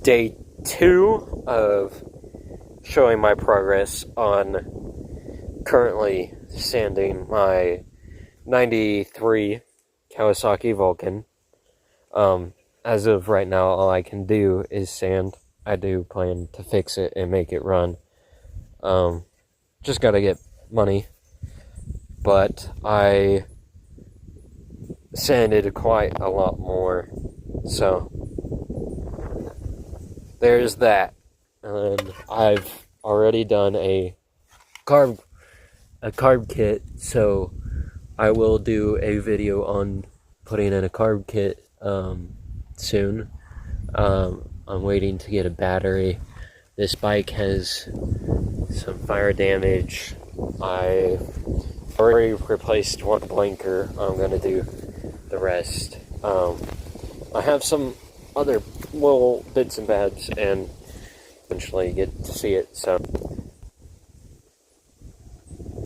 day 2 of showing my progress on currently sanding my 93 Kawasaki Vulcan. As of right now, all I can do is sand. I do plan to fix it and make it run. Just gotta get money. But I sanded quite a lot more, so there's that. And I've already done a carb kit, so I will do a video on putting in a carb kit soon. I'm waiting to get a battery. This bike has some fire damage. I already replaced one blinker. I'm gonna do the rest. I have some other little bits and bobs, and eventually get to see it. So